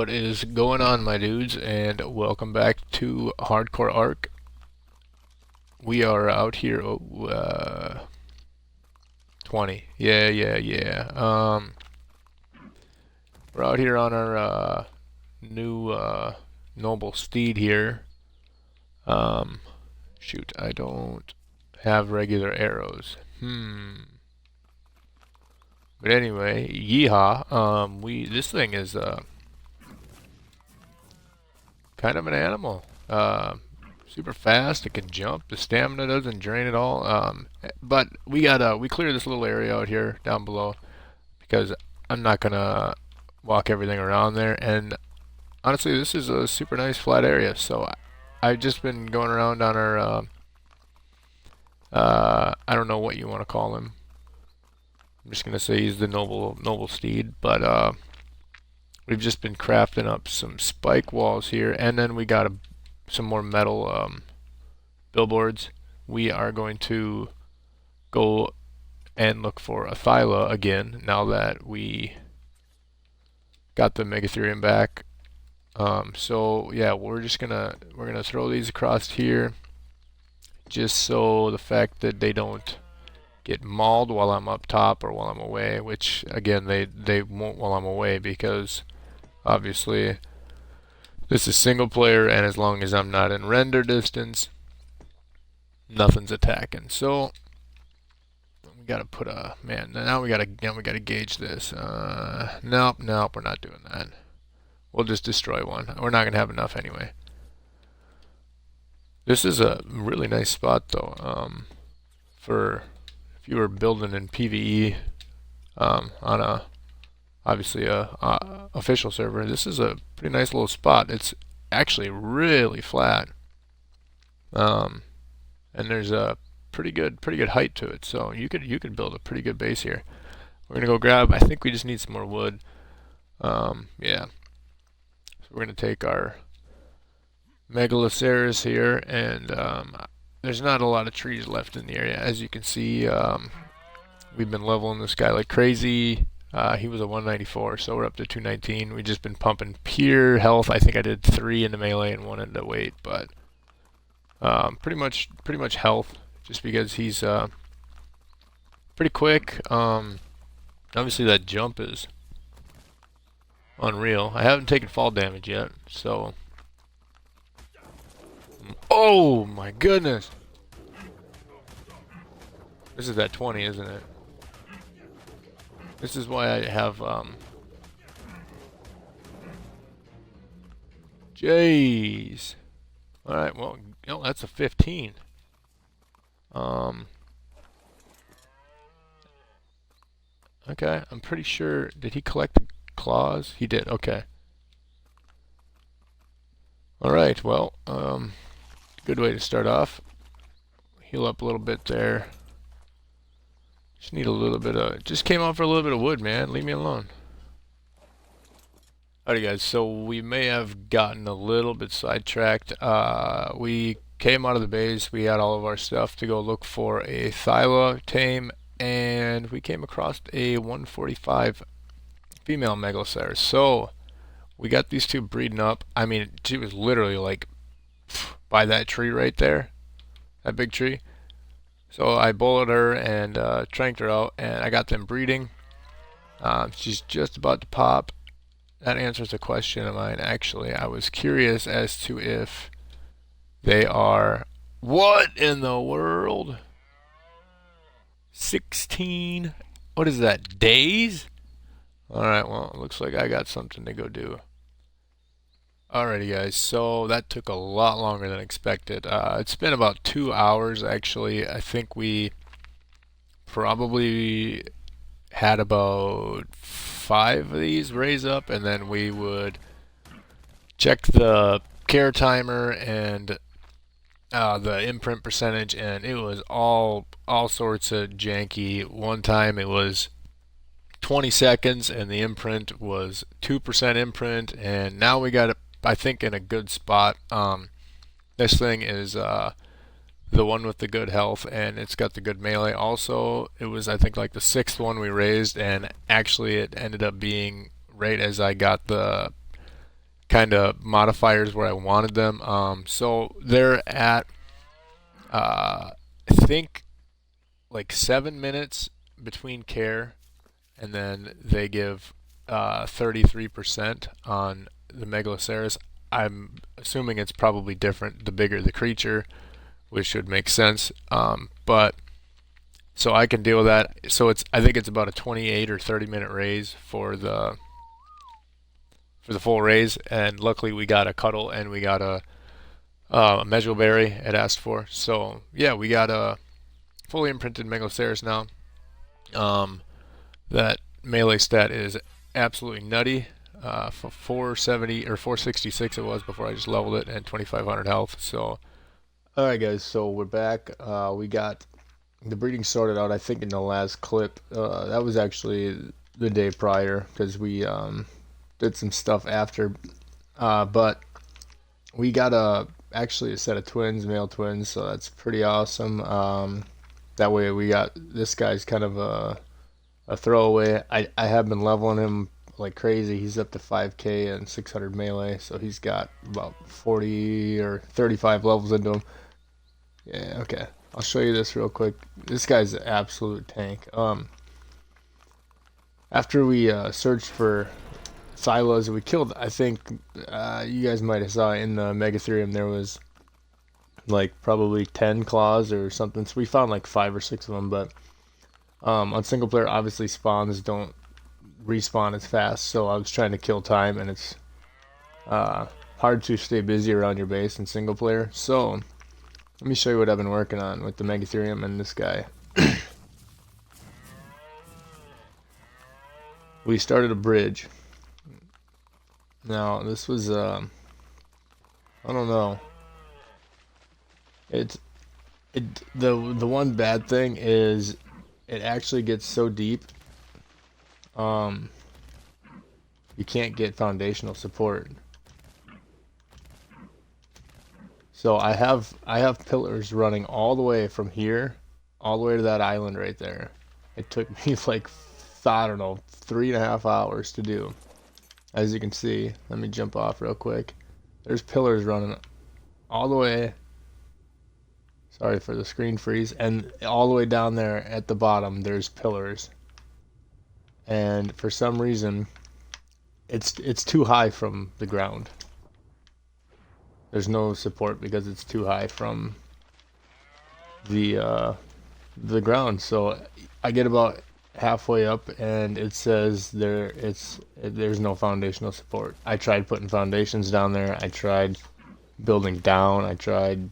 What is going on, my dudes, and welcome back to Hardcore Ark. We are out here, 20. Yeah. We're out here on our new noble steed here. Shoot, I don't have regular arrows. But anyway, yeehaw. This thing is kind of an animal. Super fast. It can jump. The stamina doesn't drain at all. But we cleared this little area out here down below because I'm not gonna walk everything around there. And honestly, this is a super nice flat area. So I've just been going around on our I don't know what you want to call him. I'm just gonna say he's the noble steed, but we've just been crafting up some spike walls here, and then we got some more metal billboards. We are going to go and look for a Thyla again now that we got the Megatherium back. So yeah, we're gonna throw these across here, just so the fact that they don't get mauled while I'm up top or while I'm away, which again they won't while I'm away because obviously this is single player, and as long as I'm not in render distance, nothing's attacking. So we gotta put a man. Now we gotta gauge this. Nope, we're not doing that. We'll just destroy one. We're not gonna have enough anyway. This is a really nice spot though. For if you were building in PvE on a obviously a official server, this is a pretty nice little spot. It's actually really flat, and there's a pretty good height to it. So you could build a pretty good base here. We're gonna go grab. I think we just need some more wood. Yeah. So we're gonna take our Megaloceros here, and there's not a lot of trees left in the area. As you can see, we've been leveling this guy like crazy. He was a 194, so we're up to 219. We've just been pumping pure health. I think I did 3 into melee and 1 into weight, but pretty much health, just because he's pretty quick. Obviously that jump is unreal. I haven't taken fall damage yet, so. Oh my goodness! This is that 20, isn't it? This is why I have jeez. Alright, well, that's a 15. Okay, I'm pretty sure, did he collect the claws? He did, okay. Alright, well, good way to start off. Heal up a little bit there. Just need a little bit of, just came out for a little bit of wood, man. Leave me alone. Alrighty guys, so we may have gotten a little bit sidetracked. We came out of the base, we had all of our stuff to go look for a Thyla tame, and we came across a 145 female Megaloceros. So we got these two breeding up. I mean, she was literally like by that tree right there, that big tree. So I bulleted her and tranked her out, and I got them breeding. She's just about to pop. That answers a question of mine, actually. I was curious as to if they are... What in the world? 16... What is that, days? Alright, well, it looks like I got something to go do. Alrighty guys, so that took a lot longer than expected. It's been about 2 hours actually. I think we probably had about 5 of these raise up, and then we would check the care timer and the imprint percentage, and it was all sorts of janky. One time it was 20 seconds and the imprint was 2% imprint, and now we got it, I think, in a good spot. This thing is the one with the good health, and it's got the good melee. Also, it was, I think, like the 6th one we raised, and actually it ended up being right as I got the kind of modifiers where I wanted them. So they're at I think like 7 minutes between care, and then they give 33% on the Megaloceros. I'm assuming it's probably different the bigger the creature, which would make sense. But so I can deal with that. So I think it's about a 28 or 30 minute raise for the full raise, and luckily we got a cuddle and we got a measurable berry it asked for. So yeah, we got a fully imprinted Megaloceros now. That melee stat is absolutely nutty. For 470 or 466 it was before I just leveled it, and 2500 health. So alright guys, so we're back. We got the breeding sorted out. I think in the last clip, that was actually the day prior, because we did some stuff after, but we got actually a set of twins, male twins, so that's pretty awesome. That way we got, this guy's kind of a throwaway. I have been leveling him like crazy. He's up to 5k and 600 melee, so he's got about 40 or 35 levels into him. Yeah, okay. I'll show you this real quick. This guy's an absolute tank. After we searched for silos, we killed, I think, you guys might have saw in the Megatherium there was like probably 10 claws or something. So we found like 5 or 6 of them, but on single player, obviously spawns don't respawn as fast, so I was trying to kill time, and it's hard to stay busy around your base in single player. So let me show you what I've been working on with the Megatherium and this guy. We started a bridge. Now this was I don't know. The one bad thing is it actually gets so deep. You can't get foundational support. So I have pillars running all the way from here, all the way to that island right there. It took me like, I don't know, 3.5 hours to do. As you can see, let me jump off real quick. There's pillars running all the way. Sorry for the screen freeze. And all the way down there at the bottom, there's pillars. And for some reason, it's too high from the ground. There's no support because it's too high from the ground. So I get about halfway up and it says there's no foundational support. I tried putting foundations down there. I tried building down. I tried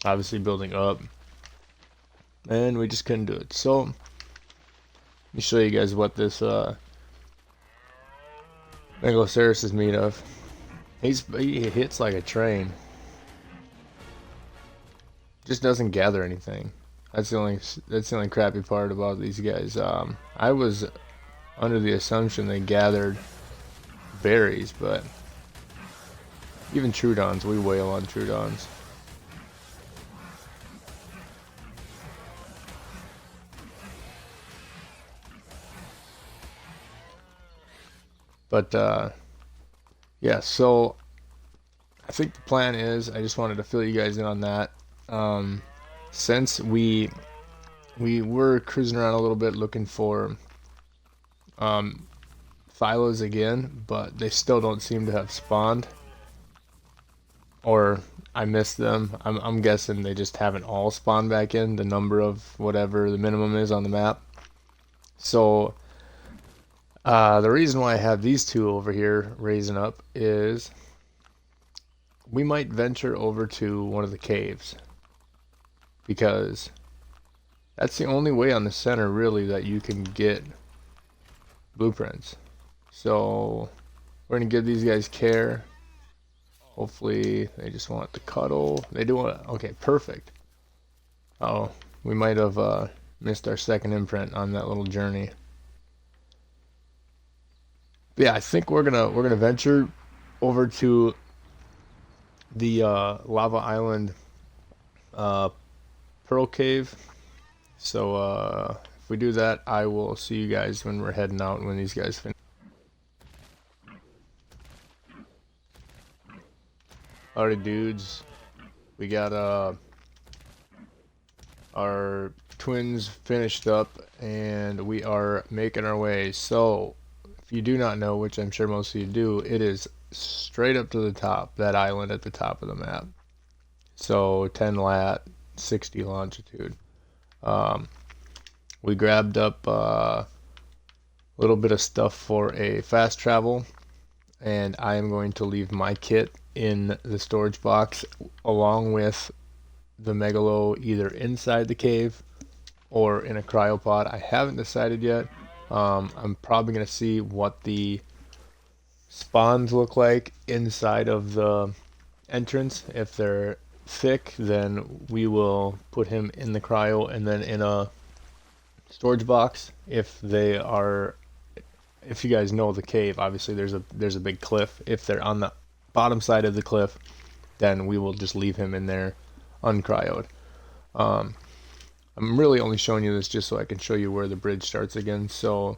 obviously building up, and we just couldn't do it. So let me show you guys what this Megaloceros is made of. He hits like a train. Just doesn't gather anything. That's the only crappy part about these guys. I was under the assumption they gathered berries, but even Troodons, we wail on Troodons. But yeah, so I think the plan is, I just wanted to fill you guys in on that. Since we were cruising around a little bit looking for Phylos again, but they still don't seem to have spawned, or I missed them. I'm guessing they just haven't all spawned back in, the number of whatever the minimum is on the map. So the reason why I have these two over here raising up is we might venture over to one of the caves, because that's the only way on the center really that you can get blueprints. So we're gonna give these guys care. Hopefully they just want to cuddle. They do want, okay, perfect. Oh, we might have missed our second imprint on that little journey. But yeah, I think we're gonna venture over to the Lava Island Pearl Cave. So if we do that, I will see you guys when we're heading out, when these guys finish. Howdy dudes. We got our twins finished up and we are making our way. So if you do not know, which I'm sure most of you do, it is straight up to the top, that island at the top of the map. So 10 lat, 60 longitude. We grabbed up a little bit of stuff for a fast travel, and I am going to leave my kit in the storage box along with the megalo either inside the cave or in a cryopod. I haven't decided yet. I'm probably going to see what the spawns look like inside of the entrance. If they're thick, then we will put him in the cryo and then in a storage box. If they are, if you guys know the cave, obviously there's a big cliff. If they're on the bottom side of the cliff, then we will just leave him in there uncryoed. I'm really only showing you this just so I can show you where the bridge starts again. So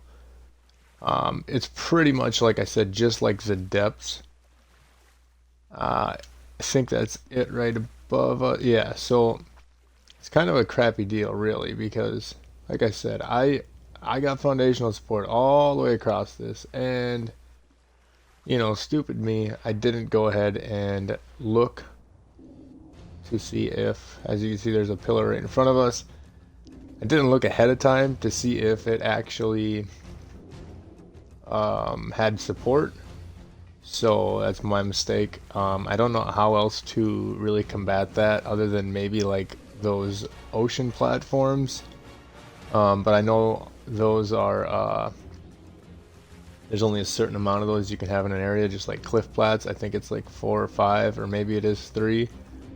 it's pretty much like I said, just like the depths. I think that's it right above. Yeah, so it's kind of a crappy deal really, because like I said, I got foundational support all the way across this, and you know, stupid me, I didn't go ahead and look to see if, as you can see, there's a pillar right in front of us. I didn't look ahead of time to see if it actually had support, so that's my mistake. I don't know how else to really combat that other than maybe like those ocean platforms, but I know those are there's only a certain amount of those you can have in an area, just like cliff plats. I think it's like 4 or 5, or maybe it is 3.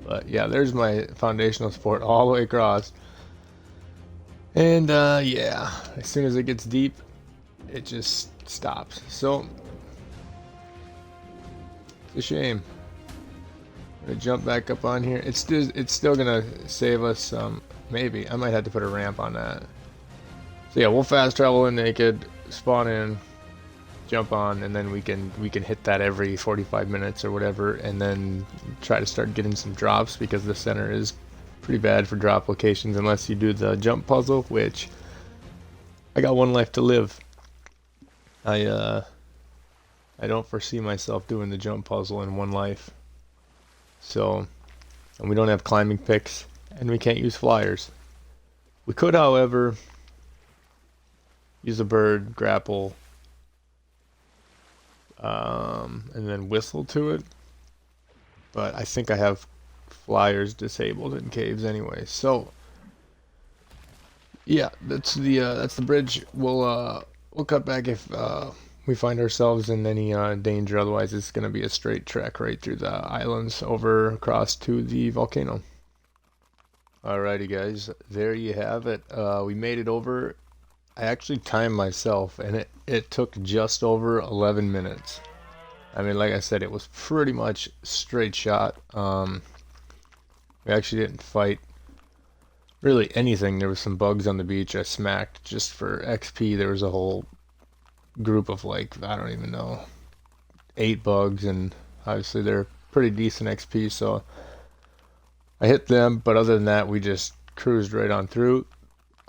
But yeah, there's my foundational support all the way across. And yeah, as soon as it gets deep, it just stops. So it's a shame. I'm gonna jump back up on here. It's still gonna save us some. Maybe I might have to put a ramp on that. So yeah, we'll fast travel in naked, spawn in, jump on, and then we can hit that every 45 minutes or whatever, and then try to start getting some drops, because the center is pretty bad for drop locations unless you do the jump puzzle, which I got 1 life to live. I don't foresee myself doing the jump puzzle in 1 life. So, and we don't have climbing picks, and we can't use flyers. We could, however, use a bird, grapple, and then whistle to it. But I think I have flyers disabled in caves anyway. So yeah, that's the bridge. We'll cut back if we find ourselves in any danger. Otherwise, it's gonna be a straight trek right through the islands over across to the volcano. Alrighty, guys, there you have it. We made it over. I actually timed myself, and it took just over 11 minutes. I mean, like I said, it was pretty much straight shot. We actually didn't fight really anything. There was some bugs on the beach I smacked just for XP. There was a whole group of like, I don't even know, 8 bugs, and obviously they're pretty decent XP, so I hit them. But other than that, we just cruised right on through.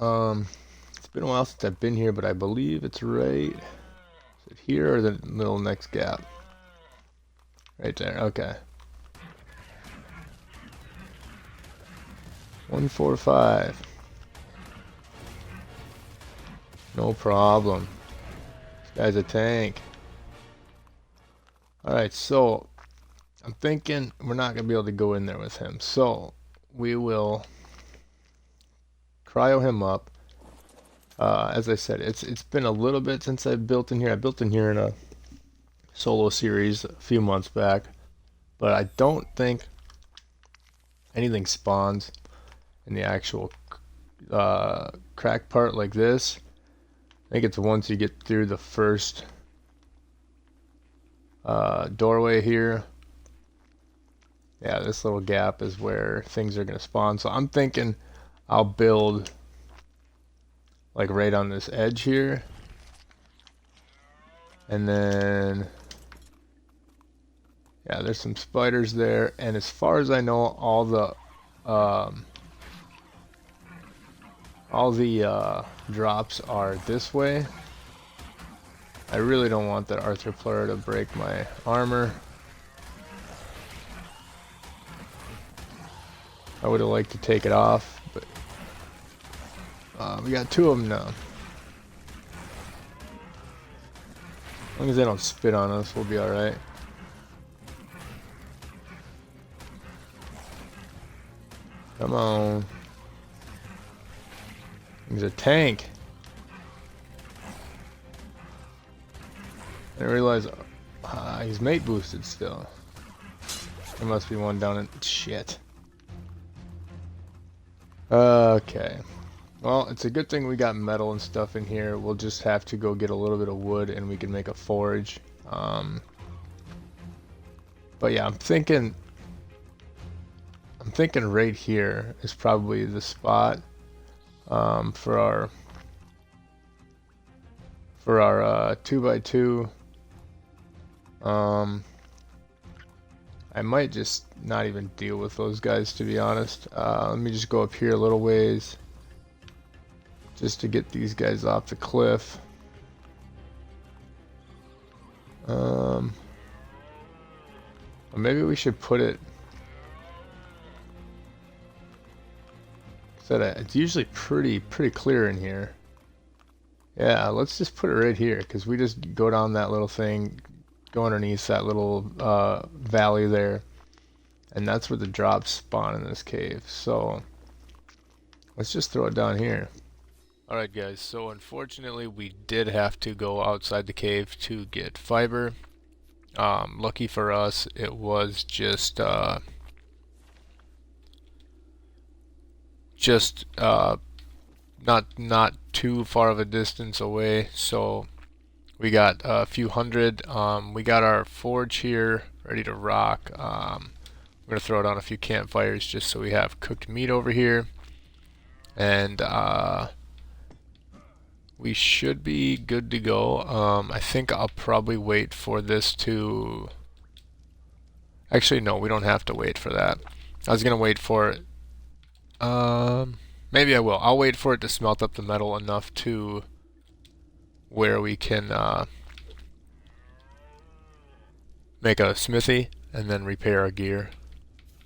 It's been a while since I've been here, but I believe it's right, is it here or the little next gap? Right there, okay. 145. No problem. This guy's a tank. Alright, so I'm thinking we're not going to be able to go in there with him. So we will cryo him up. As I said, it's been a little bit since I've built in here. I built in here in a solo series a few months back, but I don't think anything spawns in the actual crack part like this. I think it's once you get through the first doorway here. Yeah, this little gap is where things are going to spawn. So I'm thinking I'll build like right on this edge here, and then Yeah, there's some spiders there, and as far as I know, all the drops are this way. I really don't want that Arthropleura to break my armor. I would have liked to take it off, but we got 2 of them now. As long as they don't spit on us, we'll be alright. Come on. He's a tank. I didn't realize he's mate boosted still. There must be one down in... Shit. Okay. Well, it's a good thing we got metal and stuff in here. We'll just have to go get a little bit of wood and we can make a forge. But yeah, I'm thinking right here is probably the spot for our 2x2. I might just not even deal with those guys, to be honest. Let me just go up here a little ways just to get these guys off the cliff. Or maybe we should put it... It's usually pretty clear in here. Yeah, let's just put it right here, because we just go down that little thing, go underneath that little valley there, and that's where the drops spawn in this cave. So let's just throw it down here. Alright guys, so unfortunately we did have to go outside the cave to get fiber. Lucky for us, it was just not too far of a distance away, so we got a few hundred. We got our forge here ready to rock. I'm gonna throw down a few campfires just so we have cooked meat over here, and we should be good to go. I think I'll probably wait for this to... Actually, no, we don't have to wait for that. I was gonna wait for it. Maybe I will. I'll wait for it to smelt up the metal enough to where we can make a smithy and then repair our gear.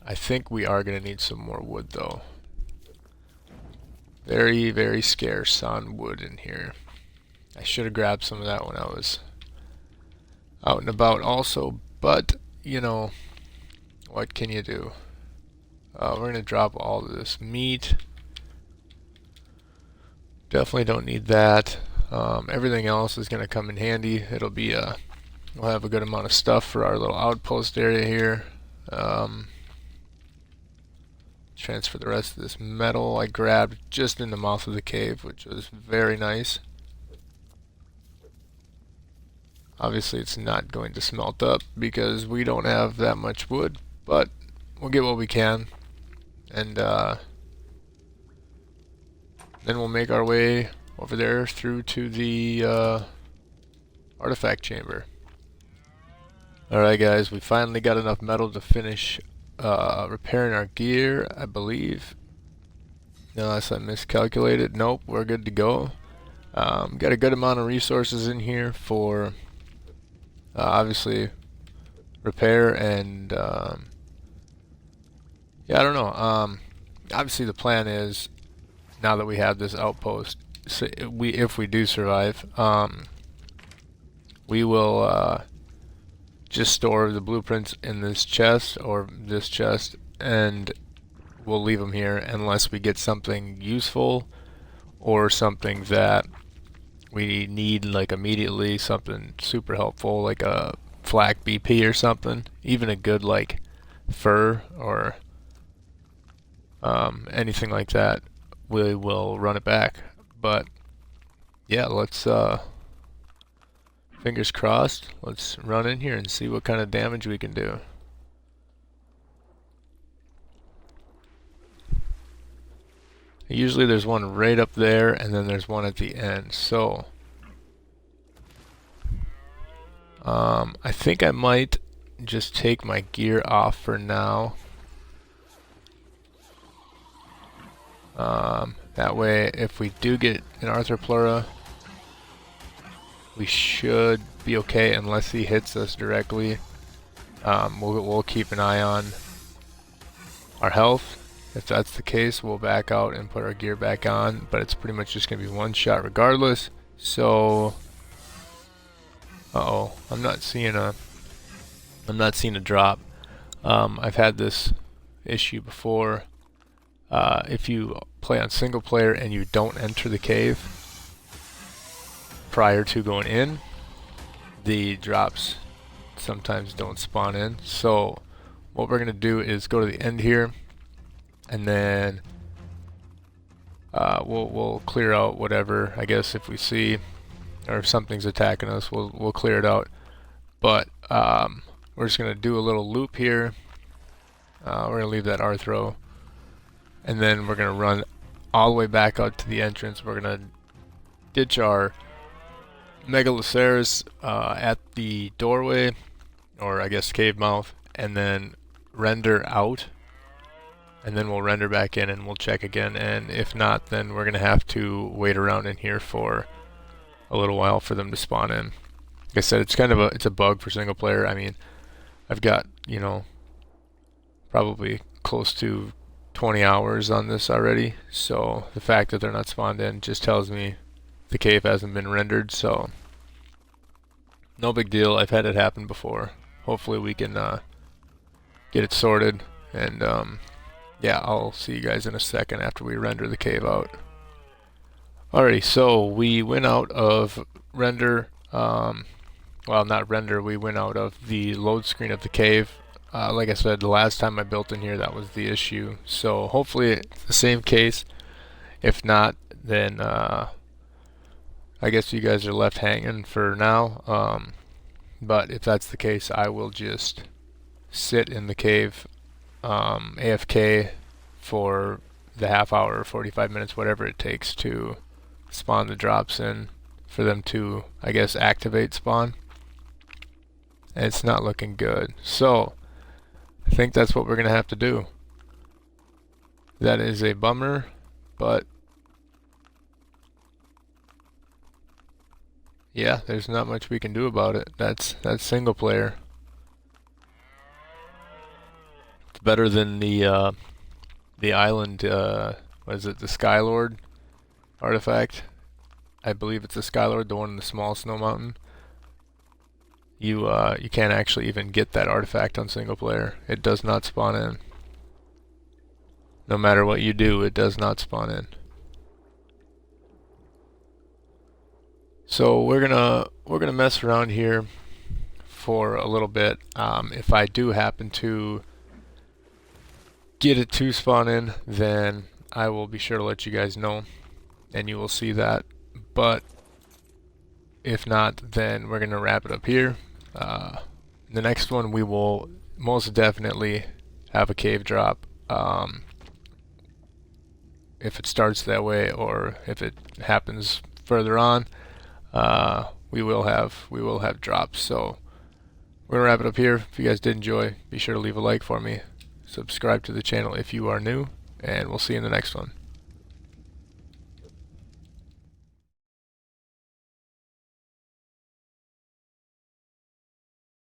I think we are going to need some more wood though. Very scarce on wood in here. I should have grabbed some of that when I was out and about also, but you know, what can you do? We're going to drop all of this meat. Definitely don't need that. Everything else is going to come in handy. It'll be we'll have a good amount of stuff for our little outpost area here. Transfer the rest of this metal I grabbed just in the mouth of the cave, which was very nice. Obviously it's not going to smelt up because we don't have that much wood, but we'll get what we can, and then we'll make our way over there through to the artifact chamber. Alright guys, we finally got enough metal to finish repairing our gear, I believe. Unless I miscalculated. Nope, we're good to go. Got a good amount of resources in here for obviously repair and yeah, I don't know. Obviously the plan is, now that we have this outpost, so if we do survive, we will just store the blueprints in this chest or this chest, and we'll leave them here unless we get something useful or something that we need like immediately, something super helpful like a flak BP or something, even a good like fur or anything like that. We will run it back. But yeah, let's fingers crossed, let's run in here and see what kind of damage we can do. Usually there's one right up there and then there's one at the end, so I think I might just take my gear off for now. That way, if we do get an arthropleura, we should be okay unless he hits us directly. We'll keep an eye on our health. If that's the case, we'll back out and put our gear back on, but it's pretty much just gonna be one shot regardless. So, I'm not seeing a drop. I've had this issue before. If you play on single player and you don't enter the cave prior to going in, the drops sometimes don't spawn in. So what we're gonna do is go to the end here, and then we'll clear out whatever. I guess if we see or if something's attacking us, we'll clear it out. But we're just gonna do a little loop here. We're gonna leave that arthro, and then we're gonna run all the way back out to the entrance. We're gonna ditch our Megaloceros at the doorway, or I guess cave mouth, and then render out, and then we'll render back in and we'll check again. And if not, then we're gonna have to wait around in here for a little while for them to spawn in. Like I said, it's kind of a bug for single player. I mean, I've got, you know, probably close to 20 hours on this already, so the fact that they're not spawned in just tells me the cave hasn't been rendered. So no big deal. I've had it happen before. Hopefully we can get it sorted, and yeah, I'll see you guys in a second after we render the cave out. Alrighty, so we went out of render, well, not render, we went out of the load screen of the cave. Like I said, the last time I built in here, that was the issue. So hopefully it's the same case. If not, then I guess you guys are left hanging for now. But if that's the case, I will just sit in the cave AFK for the half hour, 45 minutes, whatever it takes to spawn the drops in for them to, I guess, activate spawn. And it's not looking good. So I think that's what we're gonna have to do. That is a bummer, but yeah, there's not much we can do about it. That's single player. It's better than the island. What is it? The Skylord artifact. I believe it's the Skylord, the one in the small snow mountain. You can't actually even get that artifact on single player. It does not spawn in. No matter what you do, it does not spawn in. So we're gonna mess around here for a little bit. If I do happen to get it to spawn in, then I will be sure to let you guys know, and you will see that. But if not, then we're gonna wrap it up here. The next one, we will most definitely have a cave drop. If it starts that way, or if it happens further on, we will have drops. So we're gonna wrap it up here. If you guys did enjoy, be sure to leave a like for me. Subscribe to the channel if you are new, and we'll see you in the next one.